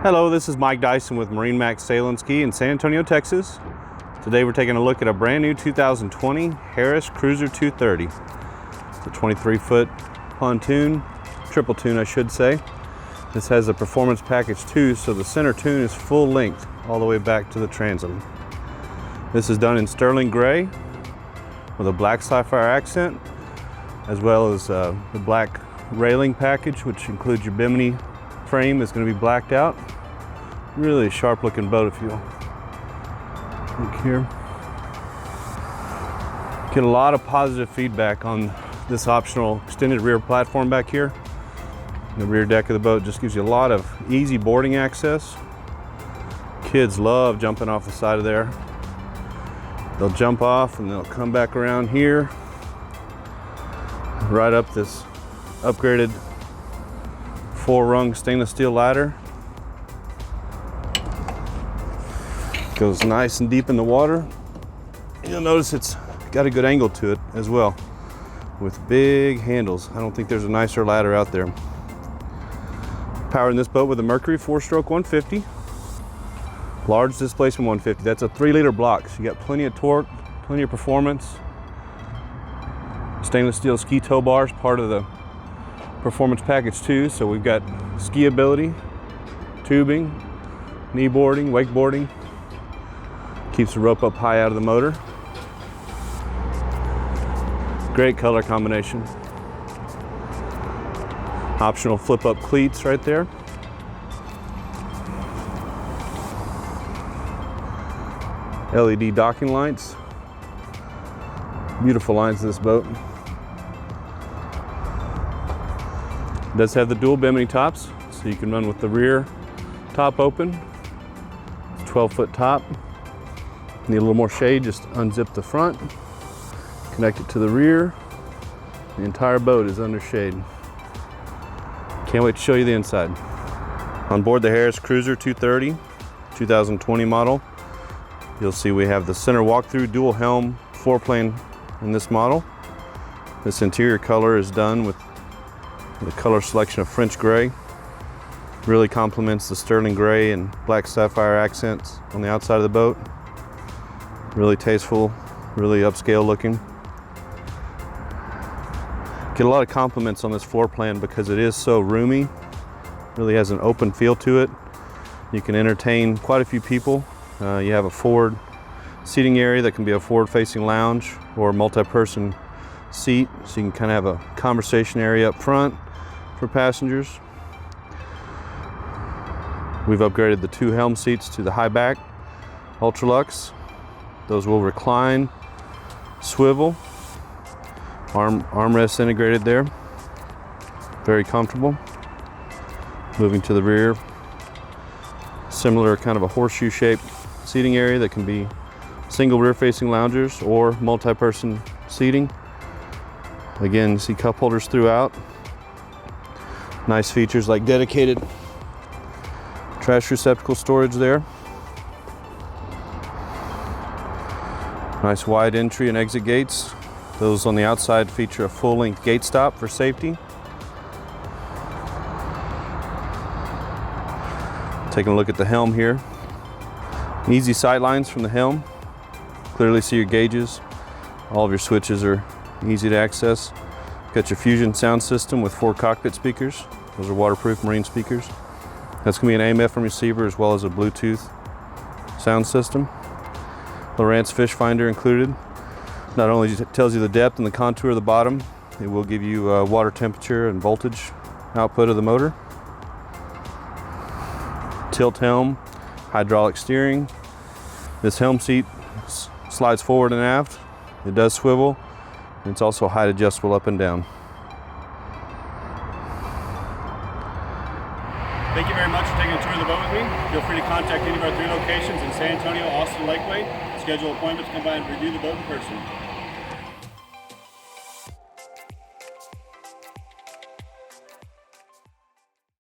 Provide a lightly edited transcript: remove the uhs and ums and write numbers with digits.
Hello, this is Mike Dyson with MarineMax Sail and Ski in San Antonio, Texas. Today we're taking a look at a brand new 2020 Harris Cruiser 230. It's a 23-foot pontoon, triple tune I should say. This has a performance package too, so the center tune is full length all the way back to the transom. This is done in sterling gray with a black sapphire accent, as well as the black railing package, which includes your bimini frame is going to be blacked out. Really sharp looking boat if you look here. Get a lot of positive feedback on this optional extended rear platform back here. The rear deck of the boat just gives you a lot of easy boarding access. Kids love jumping off the side of there. They'll jump off and they'll come back around here, right up this upgraded 4-rung stainless steel ladder. Goes nice and deep in the water. You'll notice it's got a good angle to it as well, with big handles. I don't think there's a nicer ladder out there. Powering this boat with a Mercury 4-stroke 150. Large displacement 150. That's a 3-liter block, so you got plenty of torque, plenty of performance. Stainless steel ski tow bars, part of the performance package too, so we've got ski ability, tubing, knee boarding, wakeboarding. Keeps the rope up high out of the motor. Great color combination. Optional flip up cleats right there. LED docking lights. Beautiful lines of this boat. It does have the dual bimini tops, so you can run with the rear top open. It's 12-foot top. Need a little more shade, just unzip the front, connect it to the rear. The entire boat is under shade. Can't wait to show you the inside. On board the Harris Cruiser 230, 2020 model, you'll see we have the center walk-through dual helm floor plane in this model. This interior color is done with the color selection of French gray. Really complements the sterling gray and black sapphire accents on the outside of the boat. Really tasteful, really upscale looking. Get a lot of compliments on this floor plan because it is so roomy. Really has an open feel to it. You can entertain quite a few people. You have a forward seating area that can be a forward-facing lounge or multi-person seat, so you can kind of have a conversation area up front for passengers. We've upgraded the 2 helm seats to the high back Ultralux. Those will recline, swivel, armrests integrated there. Very comfortable. Moving to the rear, similar kind of a horseshoe shaped seating area that can be single rear facing loungers or multi-person seating. Again, you see cup holders throughout. Nice features like dedicated trash receptacle storage there. Nice wide entry and exit gates. Those on the outside feature a full-length gate stop for safety. Taking a look at the helm here. Easy sight lines from the helm. Clearly see your gauges. All of your switches are easy to access. Got your Fusion sound system with 4 cockpit speakers. Those are waterproof marine speakers. That's going to be an AM/FM receiver as well as a Bluetooth sound system. Lowrance fish finder included. Not only tells you the depth and the contour of the bottom, it will give you water temperature and voltage output of the motor. Tilt helm, hydraulic steering. This helm seat slides forward and aft. It does swivel, and it's also height adjustable up and down. Thank you very much for taking a tour of the boat with me. Feel free to contact any of our 3 locations in San Antonio, Austin, Lakeway. Schedule appointments to come by and review the boat in person.